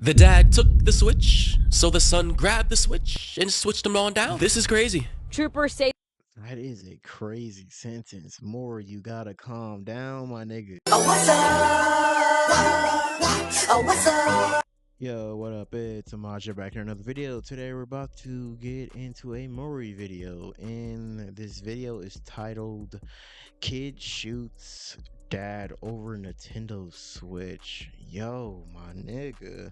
The dad took the switch, so the son grabbed the switch and switched them on down. This is crazy. Troopers say That is a crazy sentence. More, you gotta calm down, my nigga. Oh, what's up? Oh, what's up? Yo, what up? It's Amaj. You're back here in another video. Today we're about to get into a Murray video, and this video is titled "Kid Shoots Dad Over Nintendo Switch." Yo, my nigga,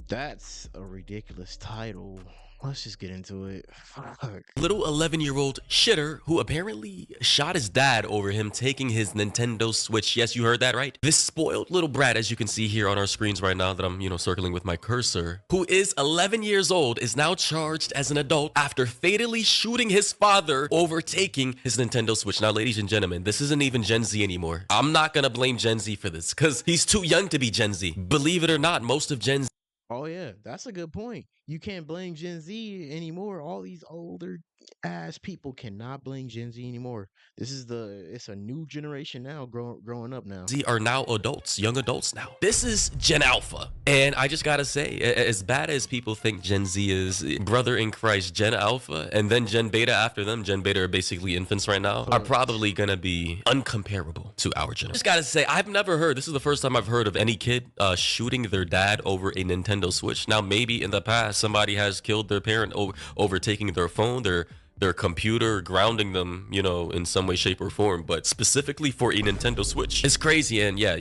that's a ridiculous title. Let's just get into it. Fuck. Little 11-year-old shitter who apparently shot his dad over him taking his Nintendo Switch. Yes, you heard that right. This spoiled little brat, as you can see here on our screens right now that I'm, circling with my cursor, who is 11 years old, is now charged as an adult after fatally shooting his father over taking his Nintendo Switch. Now, ladies and gentlemen, this isn't even Gen Z anymore. I'm not gonna blame Gen Z for this because he's too young to be Gen Z. Believe it or not, most of Gen Z. Oh yeah, that's a good point. You can't blame Gen Z anymore. All these older ass people cannot blame Gen Z anymore. It's a new generation now growing up now. Z are now adults, young adults now. This is Gen Alpha. And I just gotta say, as bad as people think Gen Z is, brother in Christ, Gen Alpha, and then Gen Beta after them, Gen Beta are basically infants right now, are probably gonna be uncomparable to our generation. Just gotta say, I've never heard, this is the first time I've heard of any kid shooting their dad over a Nintendo Switch. Now, maybe in the past, somebody has killed their parent over taking their phone, their computer, grounding them, in some way, shape, or form. But specifically for a Nintendo Switch, it's crazy. And yeah,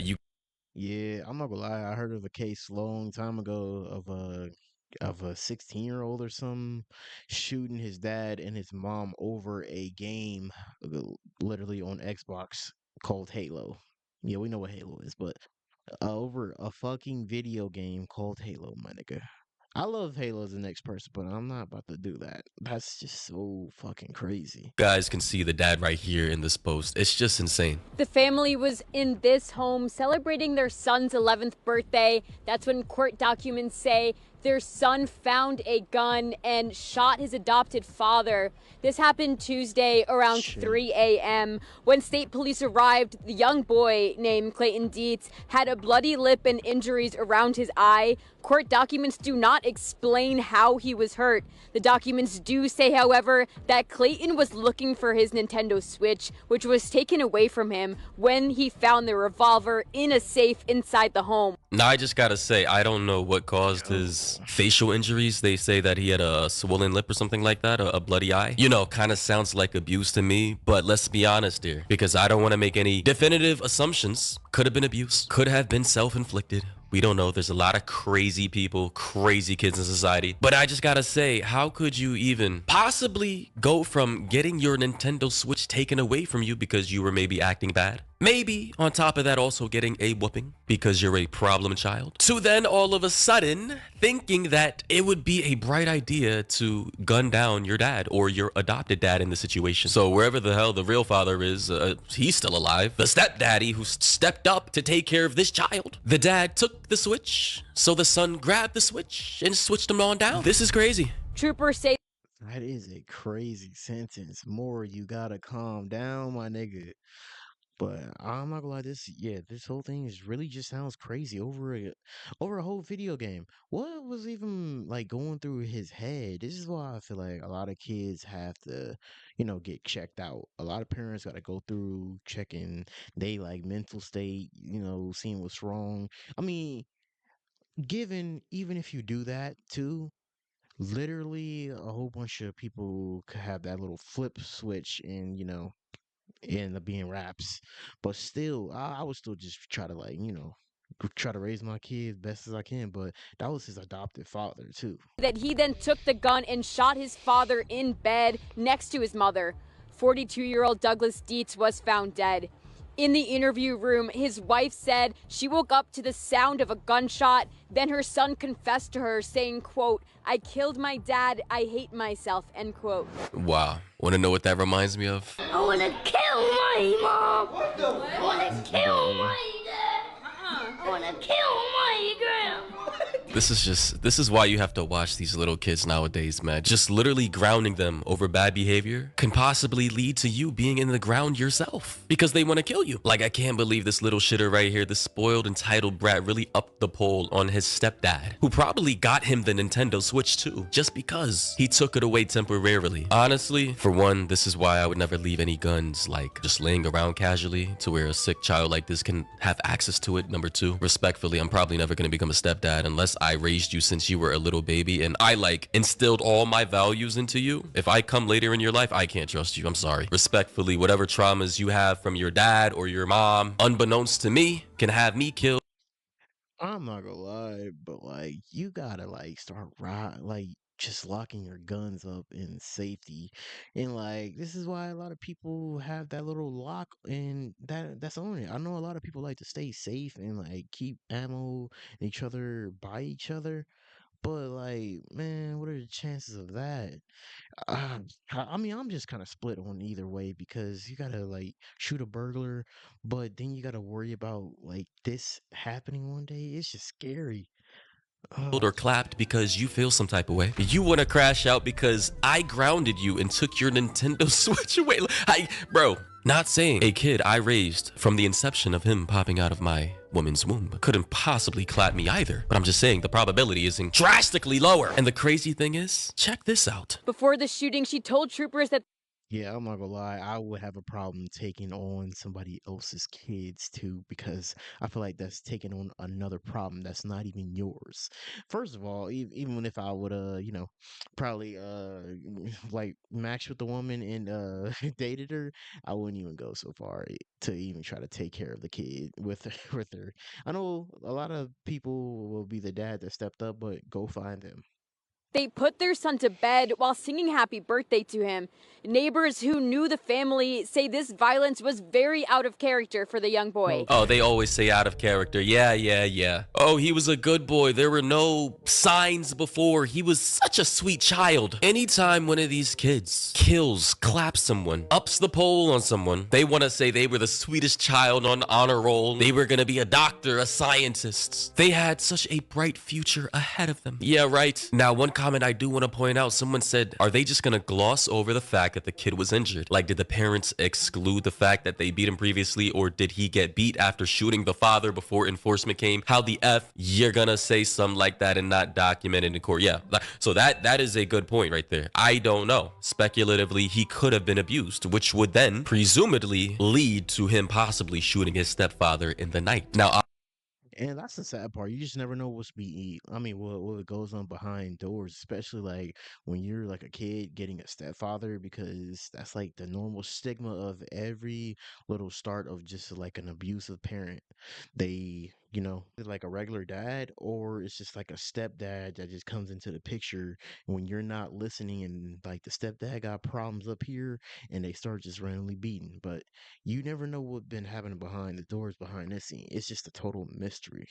Yeah, I'm not gonna lie. I heard of a case long time ago of a 16-year-old or something shooting his dad and his mom over a game, literally on Xbox, called Halo. Yeah, we know what Halo is, but over a fucking video game called Halo, my nigga. I love Halo as the next person, but I'm not about to do that. That's just so fucking crazy. guys can see the dad right here in this post. It's just insane. the family was in this home celebrating their son's 11th birthday. That's when court documents say their son found a gun and shot his adopted father. This happened Tuesday around 3 a.m. When state police arrived, the young boy named Clayton Dietz had a bloody lip and injuries around his eye. Court documents do not explain how he was hurt. The documents do say, however, that Clayton was looking for his Nintendo Switch, which was taken away from him when he found the revolver in a safe inside the home. Now, I just gotta say, I don't know what caused his facial injuries. They say that he had a swollen lip or something like that, a bloody eye. Kind of sounds like abuse to me, but let's be honest here, because I don't want to make any definitive assumptions. Could have been abuse, could have been self-inflicted. We don't know. There's a lot of crazy people, crazy kids in society. But I just gotta say, how could you even possibly go from getting your Nintendo Switch taken away from you because you were maybe acting bad? Maybe on top of that also getting a whooping because you're a problem child, to then all of a sudden thinking that it would be a bright idea to gun down your dad or your adopted dad in the situation. So wherever the hell the real father is, he's still alive. The stepdaddy who stepped up to take care of this child. The dad took the switch, so the son grabbed the switch and switched them on down. This is crazy. Troopers say That is a crazy sentence. More, you gotta calm down, my nigga. But I'm not gonna lie, this whole thing is really just sounds crazy over a whole video game. What was even like going through his head? This is why I feel like a lot of kids have to, get checked out. A lot of parents gotta go through checking they like mental state, seeing what's wrong. I mean, even if you do that too, literally a whole bunch of people could have that little flip switch and end up being raps. But still, I would still just try to try to raise my kids best as I can. But that was his adopted father too. that he then took the gun and shot his father in bed next to his mother. 42-year-old Douglas Dietz was found dead. In the interview room, his wife said she woke up to the sound of a gunshot. Then her son confessed to her, saying, quote, "I killed my dad. I hate myself," end quote. Wow. Want to know what that reminds me of? I wanna kill my mom. I wanna kill my dad. I wanna kill my grandma. This is why you have to watch these little kids nowadays, man. Just literally grounding them over bad behavior can possibly lead to you being in the ground yourself because they want to kill you. Like, I can't believe this little shitter right here, this spoiled entitled brat, really upped the pole on his stepdad, who probably got him the Nintendo Switch too, just because he took it away temporarily. Honestly, for one, this is why I would never leave any guns like just laying around casually to where a sick child like this can have access to it. Number two, respectfully, I'm probably never going to become a stepdad unless I raised you since you were a little baby and I like instilled all my values into you. If I come later in your life, I can't trust you. I'm sorry. Respectfully, whatever traumas you have from your dad or your mom, unbeknownst to me, can have me killed. I'm not gonna lie, but like you gotta like start like just locking your guns up in safety. And like this is why a lot of people have that little lock and that's on it. I know a lot of people like to stay safe and like keep ammo and each other by each other. But like, man, what are the chances of that? Uh, I mean, I'm just kind of split on either way because you gotta like shoot a burglar, but then you gotta worry about like this happening one day. It's just scary. Or clapped because you feel some type of way. You want to crash out because I grounded you and took your Nintendo Switch away. Bro, not saying a kid I raised from the inception of him popping out of my woman's womb couldn't possibly clap me either. But I'm just saying the probability is drastically lower. And the crazy thing is, check this out. Before the shooting, she told troopers that Yeah, I'm not gonna lie. I would have a problem taking on somebody else's kids too, because I feel like that's taking on another problem that's not even yours. First of all, even if I would, probably, like match with the woman and dated her, I wouldn't even go so far to even try to take care of the kid with with her. I know a lot of people will be the dad that stepped up, but go find them. they put their son to bed while singing happy birthday to him. Neighbors who knew the family say this violence was very out of character for the young boy. Oh, they always say out of character. Yeah. Oh, he was a good boy. There were no signs before. He was such a sweet child. Anytime one of these kids kills, claps someone, ups the pole on someone, they want to say they were the sweetest child on honor roll. They were going to be a doctor, a scientist. They had such a bright future ahead of them. Yeah, right. Now, one comment I do want to point out, someone said, are they just going to gloss over the fact that the kid was injured? Like, did the parents exclude the fact that they beat him previously, or did he get beat after shooting the father before enforcement came? How the F you're gonna say something like that and not document it in court? Yeah, so that is a good point right there. I don't know. Speculatively, he could have been abused, which would then presumably lead to him possibly shooting his stepfather in the night. Now, And that's the sad part. You just never know I mean, what goes on behind doors, especially like when you're like a kid getting a stepfather, because that's like the normal stigma of every little start of just like an abusive parent. They, like a regular dad, or it's just like a stepdad that just comes into the picture when you're not listening, and like the stepdad got problems up here, and they start just randomly beating. But you never know what been happening behind the doors behind this scene. It's just a total mystery.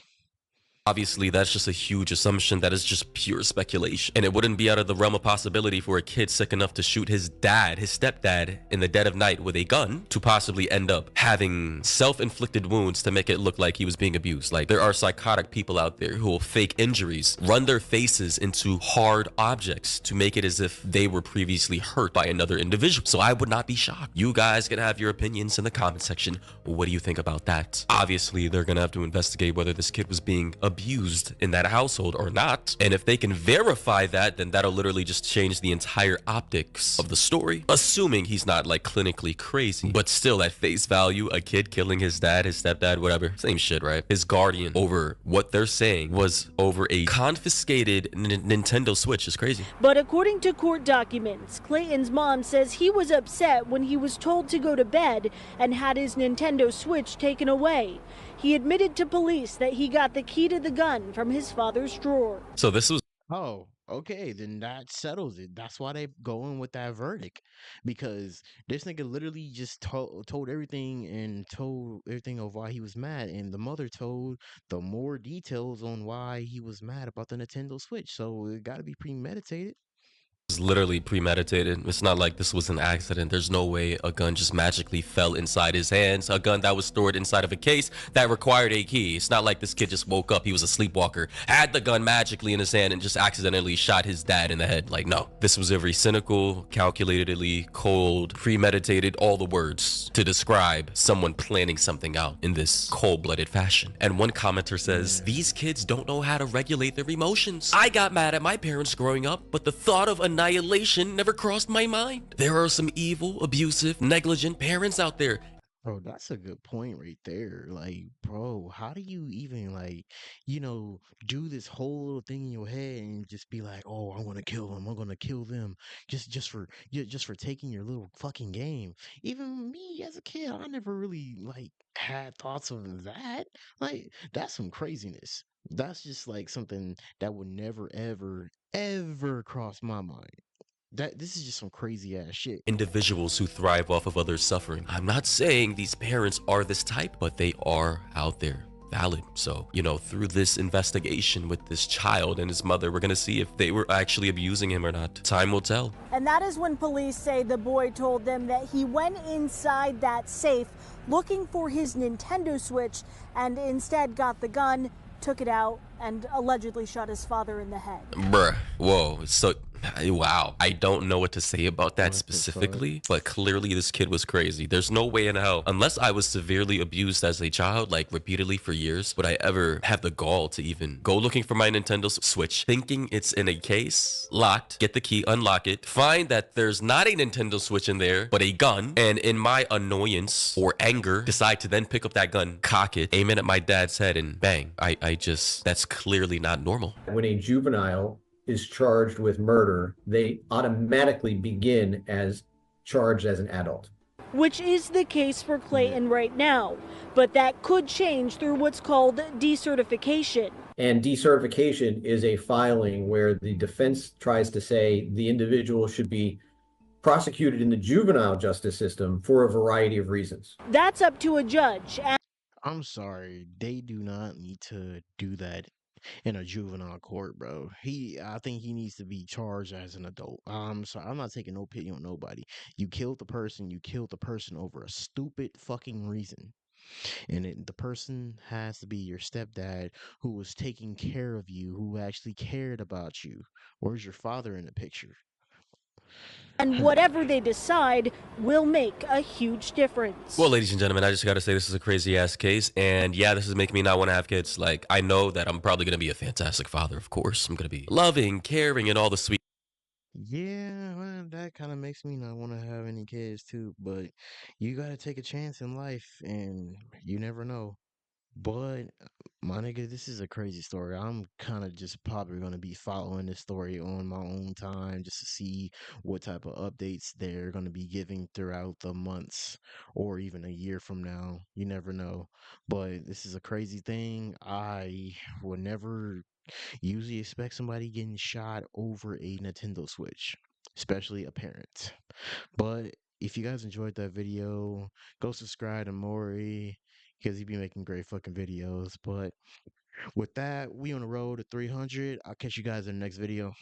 obviously, that's just a huge assumption. That is just pure speculation. And it wouldn't be out of the realm of possibility for a kid sick enough to shoot his dad, his stepdad, in the dead of night with a gun to possibly end up having self-inflicted wounds to make it look like he was being abused. Like, there are psychotic people out there who will fake injuries, run their faces into hard objects to make it as if they were previously hurt by another individual. So I would not be shocked. You guys can have your opinions in the comment section. What do you think about that? Obviously, they're gonna have to investigate whether this kid was being abused in that household or not. And if they can verify that, then that'll literally just change the entire optics of the story. Assuming he's not like clinically crazy. But still, at face value, a kid killing his dad, his stepdad, whatever, same shit, right? His guardian over what they're saying was over a confiscated Nintendo Switch is crazy. But according to court documents, Clayton's mom says he was upset when he was told to go to bed and had his Nintendo Switch taken away. He admitted to police that he got the key to the gun from his father's drawer. So this was Oh, okay, then that settles it. That's why they going with that verdict, because this nigga literally just told everything and told everything of why he was mad, and the mother told the more details on why he was mad about the Nintendo Switch. So it got to be premeditated. was literally premeditated. It's not like this was an accident. There's no way a gun just magically fell inside his hands. A gun that was stored inside of a case that required a key. It's not like this kid just woke up, he was a sleepwalker, had the gun magically in his hand and just accidentally shot his dad in the head. Like, no. This was a very cynical, calculatedly cold, premeditated, all the words to describe someone planning something out in this cold-blooded fashion. And one commenter says, these kids don't know how to regulate their emotions. I got mad at my parents growing up, but the thought of annihilation never crossed my mind. There are some evil, abusive, negligent parents out there. Bro, that's a good point right there. Like, bro, how do you even like, do this whole little thing in your head and just be like, "Oh, I'm gonna kill them. I'm gonna kill them," just for taking your little fucking game. Even me as a kid, I never really like had thoughts of that. Like, that's some craziness. That's just like something that would never, ever, ever cross my mind. This is just some crazy ass shit. Individuals who thrive off of others' suffering. I'm not saying these parents are this type, but they are out there. Valid. So, through this investigation with this child and his mother, we're going to see if they were actually abusing him or not. Time will tell. And that is when police say the boy told them that he went inside that safe looking for his Nintendo Switch and instead got the gun, took it out, and allegedly shot his father in the head. Bruh. Whoa. So, wow. I don't know what to say about that What the specifically, but clearly this kid was crazy. There's no way in hell, unless I was severely abused as a child, like repeatedly for years, would I ever have the gall to even go looking for my Nintendo Switch, thinking it's in a case, locked, get the key, unlock it, find that there's not a Nintendo Switch in there, but a gun, and in my annoyance or anger, decide to then pick up that gun, cock it, aim it at my dad's head, and bang. That's clearly not normal. When a juvenile is charged with murder, they automatically begin as charged as an adult. Which is the case for Clayton right now, but that could change through what's called decertification. And decertification is a filing where the defense tries to say the individual should be prosecuted in the juvenile justice system for a variety of reasons. That's up to a judge. I'm sorry, they do not need to do that in a juvenile court, bro. I think he needs to be charged as an adult. I'm sorry, I'm not taking no pity on nobody. You killed the person over a stupid fucking reason. And the person has to be your stepdad who was taking care of you, who actually cared about you. Where's your father in the picture? And whatever they decide will make a huge difference. Well, ladies and gentlemen, I just got to say this is a crazy ass case. And yeah, this is making me not want to have kids. Like, I know that I'm probably going to be a fantastic father, of course. I'm going to be loving, caring, and all the sweet. Yeah, well, that kind of makes me not want to have any kids too. But you got to take a chance in life, and you never know. But my nigga, this is a crazy story. I'm kind of just probably going to be following this story on my own time just to see what type of updates they're going to be giving throughout the months or even a year from now. You never know. But this is a crazy thing. I would never usually expect somebody getting shot over a Nintendo Switch, especially a parent. But if you guys enjoyed that video, go subscribe to Maury because he be making great fucking videos. But with that, we on the road to 300. I'll catch you guys in the next video.